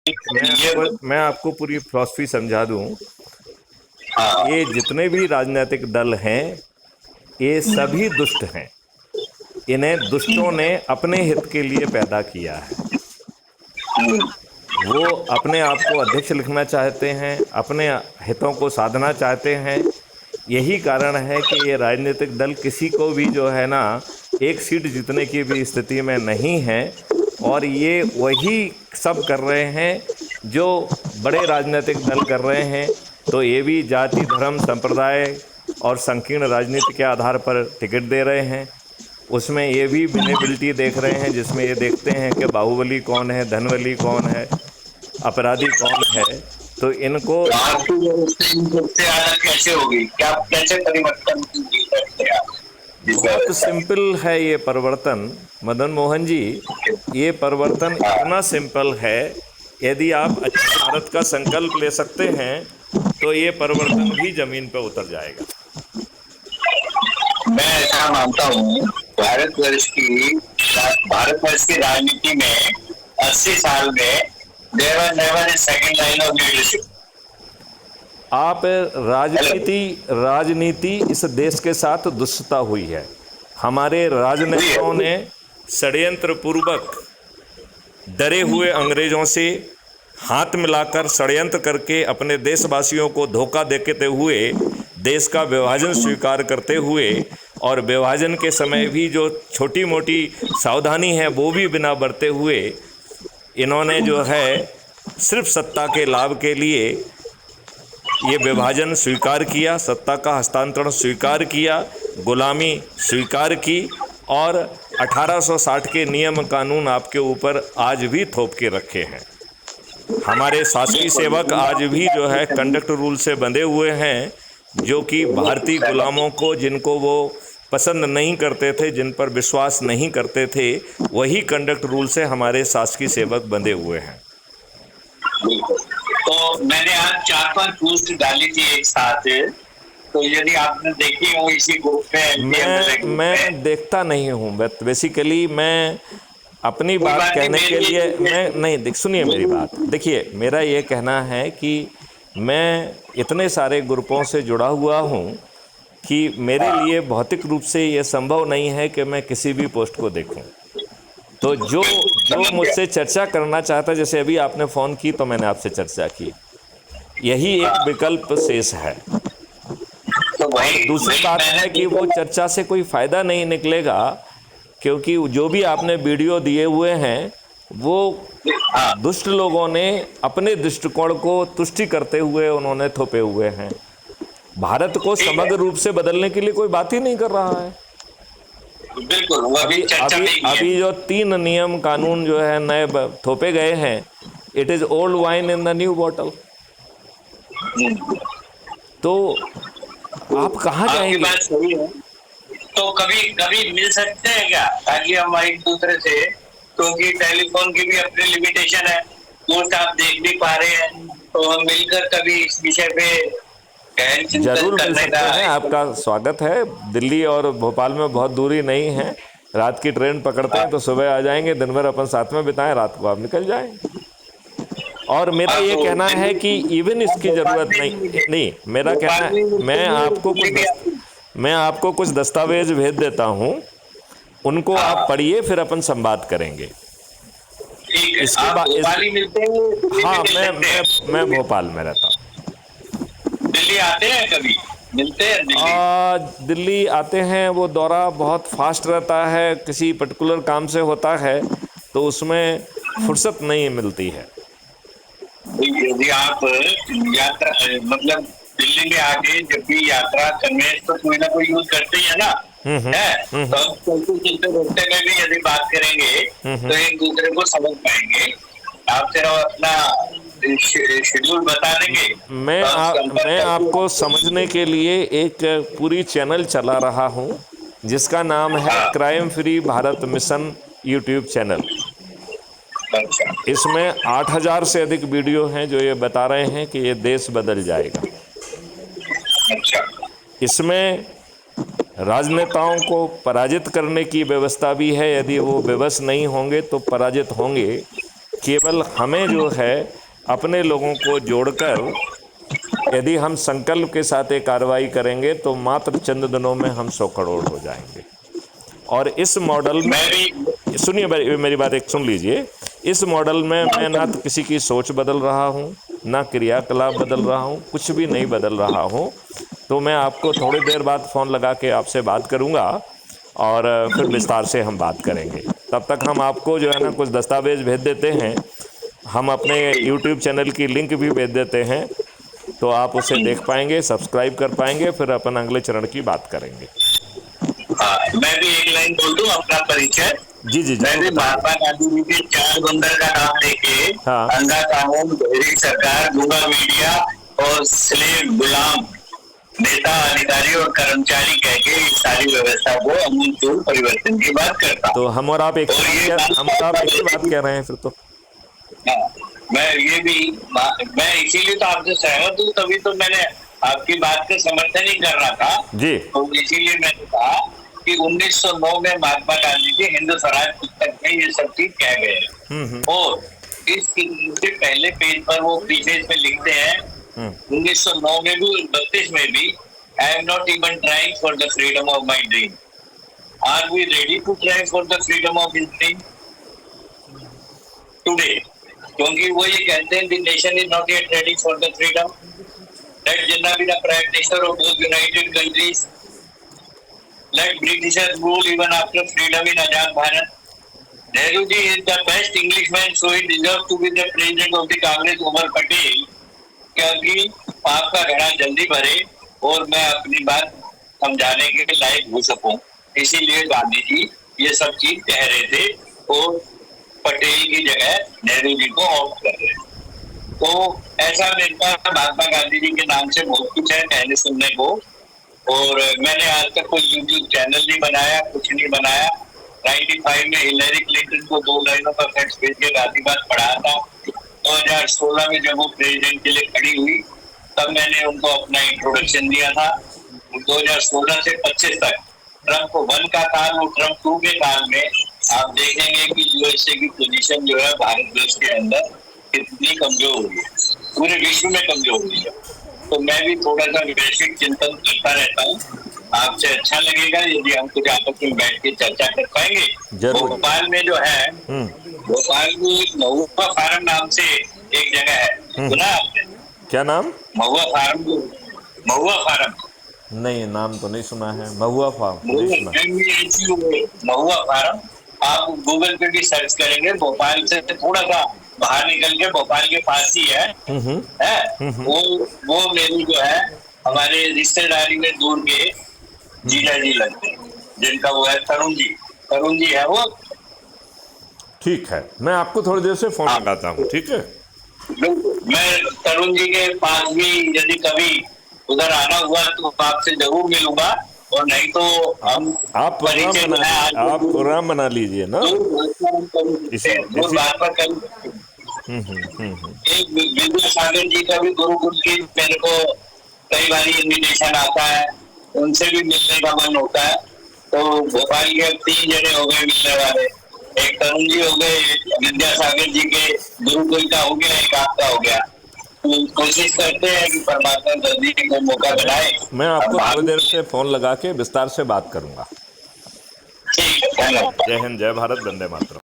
ये मैं आपको पूरी फिलॉसफी समझा दूं। हाँ। ये जितने भी राजनीतिक दल हैं, ये सभी दुष्ट हैं। इन्हें दुष्टों ने अपने हित के लिए पैदा किया है। वो अपने आप को अध्यक्ष लिखना चाहते हैं, अपने हितों को साधना चाहते हैं। यही कारण है कि ये राजनीतिक दल किसी को भी जो है ना, एक सीट जीतने की भी स्थिति में नहीं है। और ये वही सब कर रहे हैं जो बड़े राजनीतिक दल कर रहे हैं। तो ये भी जाति, धर्म, संप्रदाय और संकीर्ण राजनीति के आधार पर टिकट दे रहे हैं। उसमें ये भी विनेबिलिटी देख रहे हैं, जिसमें ये देखते हैं कि बाहुबली कौन है, धनबली कौन है, अपराधी कौन है। तो इनको तो आपकी व्यवस्था इन सबसे अलग कैसे होगी, क्या कैसे परिवर्तन की सकते हैं आप इस बहुत व्यवस्था में? सिंपल है ये परिवर्तन, मदन मोहन जी। ये परिवर्तन इतना सिंपल है, यदि आप अच्छे भारत का संकल्प ले सकते हैं तो ये परिवर्तन भी जमीन पर उतर जाएगा। मैं ऐसा मानता हूँ, भारतवर्ष की राजनीति में 80 साल में they were never is second line of leadership. आप राजनीति इस देश के साथ दुष्टता हुई है। हमारे राजनेताओं ने षड्यंत्र पूर्वक डरे हुए अंग्रेजों से हाथ मिलाकर षड्यंत्र करके अपने देशवासियों को धोखा देते हुए देश का विभाजन स्वीकार करते हुए, और विभाजन के समय भी जो छोटी मोटी सावधानी है वो भी बिना बरते हुए इन्होंने जो है सिर्फ सत्ता के लाभ के लिए ये विभाजन स्वीकार किया, सत्ता का हस्तांतरण स्वीकार किया, गुलामी स्वीकार की, और 1860 के नियम कानून आपके ऊपर आज भी थोप के रखे हैं। हमारे शासकीय सेवक आज भी जो है कंडक्ट रूल से बंधे हुए हैं, जो कि भारतीय गुलामों को, जिनको वो पसंद नहीं करते थे, जिन पर विश्वास नहीं करते थे, वही कंडक्ट रूल से हमारे शासकीय सेवक बंधे हुए हैं। तो मैंने आज 4-5 पोस्ट डाली थी एक साथ, तो यदि आपने देखी हो इसी ग्रुप पे। मैं देखता नहीं हूँ, बेसिकली मैं अपनी बात कहने के लिए मैं नहीं सुनिए मेरी बात। देखिए, मेरा ये कहना है कि मैं इतने सारे ग्रुपों से जुड़ा हुआ हूँ कि मेरे लिए भौतिक रूप से ये संभव नहीं है कि मैं किसी भी पोस्ट को देखूं। तो जो मुझसे चर्चा करना चाहता है, जैसे अभी आपने फ़ोन की तो मैंने आपसे चर्चा की, यही एक विकल्प शेष है। और दूसरी बात है कि वो चर्चा से कोई फ़ायदा नहीं निकलेगा, क्योंकि जो भी आपने वीडियो दिए हुए हैं वो दुष्ट लोगों ने अपने दृष्टिकोण को तुष्टि करते हुए उन्होंने थोपे हुए हैं। भारत को समग्र रूप से बदलने के लिए कोई बात ही नहीं कर रहा है। बिल्कुल, अभी जो 3 नियम कानून जो है नए थोपे गए हैं, it is old wine in the new bottle. तो आप कहाँ जाएंगे? बात सही है। तो कभी कभी मिल सकते हैं क्या, ताकि हम एक दूसरे से, क्योंकि टेलीफोन की भी अपनी लिमिटेशन है, पोस्ट आप देख भी पा रहे हैं, तो हम मिलकर कभी इस विषय पे जरूर मिल सकते हैं। आपका स्वागत है। दिल्ली और भोपाल में बहुत दूरी नहीं है, रात की ट्रेन पकड़ते हैं तो सुबह आ जाएंगे, दिन भर अपन साथ में बिताएं, रात को आप निकल जाएं। और मेरा ये कहना है कि इवन इसकी ज़रूरत नहीं, मेरा कहना है, मैं आपको कुछ दस्तावेज भेज देता हूँ, उनको आप पढ़िए, फिर अपन संवाद करेंगे। इसके बाद हाँ, मैं भोपाल में रहता हूँ। दिल्ली आते हैं, कभी मिलते हैं? दिल्ली आते हैं, वो दौरा बहुत फास्ट रहता है, किसी पर्टिकुलर काम से होता है तो उसमें फुर्सत नहीं मिलती है। यदि आप यात्रा, मतलब दिल्ली में आके जब भी यात्रा करने, तो कोई ना कोई यूज करते ही है ना, है तो चलते रोकते में भी यदि बात करेंगे तो एक दूसरे को समझ पाएंगे। आप सिर्फ अपना शेड्यूल बता देंगे। मैं आपको समझने के लिए एक पूरी चैनल चला रहा हूँ, जिसका नाम है crime free Bharat mission YouTube channel. इसमें 8000 से अधिक वीडियो हैं जो ये बता रहे हैं कि ये देश बदल जाएगा। इसमें राजनेताओं को पराजित करने की व्यवस्था भी है, यदि वो विवश नहीं होंगे तो पराजित होंगे। केवल हमें जो है अपने लोगों को जोड़कर यदि हम संकल्प के साथ एक कार्रवाई करेंगे तो मात्र चंद दिनों में हम 100 करोड़ हो जाएंगे। और इस मॉडल में सुनिए, मेरी बात एक सुन लीजिए। इस मॉडल में मैं ना तो किसी की सोच बदल रहा हूँ, ना क्रियाकलाप बदल रहा हूँ, कुछ भी नहीं बदल रहा हूँ। तो मैं आपको थोड़ी देर बाद फ़ोन लगा के आपसे बात करूँगा और फिर विस्तार से हम बात करेंगे। तब तक हम आपको जो है ना कुछ दस्तावेज भेज देते हैं, हम अपने YouTube चैनल की लिंक भी भेज देते हैं, तो आप उसे देख पाएंगे, सब्सक्राइब कर पाएंगे, फिर अपन अगले चरण की बात करेंगे। हाँ, मैं भी एक लाइन बोल दूं अपना परिचय। जी जी जी। मैं भी महात्मा गांधी जी के 4 बंदर का नाम लेके हाँ। अंधा कानून, बहरी सरकार, गूंगा मीडिया और स्लेव गुलाम नेता, अधिकारी और कर्मचारी कह के इस सारी व्यवस्था को अमूलचूल परिवर्तन की बात करता। तो हम और आप एक ही बात कह रहे हैं फिर तो। हाँ, मैं इसीलिए तो आपसे सहमत हूँ, तभी तो मैंने आपकी बात का समर्थन ही कर रहा था जी। तो इसीलिए मैंने कहा कि 1909 में महात्मा गांधी जी हिंद स्वराज पुस्तक में ये सब चीज कह गए हैं। और इस से पहले पेज पर वो प्रीफेस में लिखते हैं 1909 में भी 32 में भी, I am not even trying for the freedom of my dream, are we ready to try for the freedom of his dream today. क्योंकि वो ये कहते हैं the nation is not yet ready for the freedom, let Jinnah be the prime minister of those united countries, let Britishers rule even after freedom in Azad Bharat. Nehru ji is the best Englishman, so he deserves to be the president of the Congress over Patel, क्योंकि पाप का घड़ा जल्दी भरे और मैं अपनी बात समझाने के लायक हो सकूं, इसीलिए गांधी जी ये सब चीज कह रहे थे और पटेल की जगह नेहरू जी को ऑप्ट कर रहे हैं। तो ऐसा मेरे पास महात्मा गांधी जी के नाम से बहुत कुछ है कहने सुनने को। और मैंने आज तक कोई यूट्यूब चैनल नहीं बनाया, कुछ नहीं बनाया। 95 में हिलरी क्लिंटन को 2 लाइनों का फैक्स भेज के गांधीवाद पढ़ाया था। 2016 में जब वो प्रेसिडेंट के लिए खड़ी हुई तब मैंने उनको अपना इंट्रोडक्शन दिया था। 2016 से 25 तक ट्रम्प 1 का काल और ट्रम्प 2 के काल में आप देखेंगे कि यूएसए की पोजीशन जो है भारत देश के अंदर कितनी कमजोर हुई है, पूरे विश्व में कमजोर हुई है। तो मैं भी थोड़ा सा वैश्विक चिंतन करता रहता हूँ। आपसे अच्छा लगेगा यदि हम कुछ आपस में बैठ के चर्चा कर पाएंगे। भोपाल में जो है, भोपाल में महुआ फार्म नाम से एक जगह है, सुना आपने? क्या नाम? महुआ फार्म। महुआ फार्म नहीं, नाम तो नहीं सुना है। महुआ फार्म महुआ फार्म आप गूगल पे भी सर्च करेंगे। भोपाल से थोड़ा सा बाहर निकल के भोपाल के पास ही है। वो मेरी जो है हमारे रिश्तेदारी में दूर के जीजा जी लगते हैं, जिनका वो है तरुण जी है वो। ठीक है, मैं आपको थोड़ी देर से फोन लगाता हूँ। ठीक है, मैं तरुण जी के पास भी यदि कभी उधर आना हुआ तो आपसे जरूर मिलूंगा, और नहीं तो हम आप प्रोग्राम बना लीजिए ना इस बात पर कल। एक विद्यासागर जी का भी गुरुकुल की मेरे को कई बार इन्विटेशन आता है, उनसे भी मिलने का मन होता है। तो भोपाल के 3 जने हो गए मिलने वाले, एक तरुण जी हो गए, विद्यासागर जी के गुरुकुल का हो गया, एक आपका हो गया। तो कोशिश करते हैं कि परमात्मा जल्दी को मौका बनाए। मैं आपको थोड़ी देर से फोन लगा के विस्तार से बात करूंगा। ठीक है, जय हिंद, जय भारत, वंदे मातरम।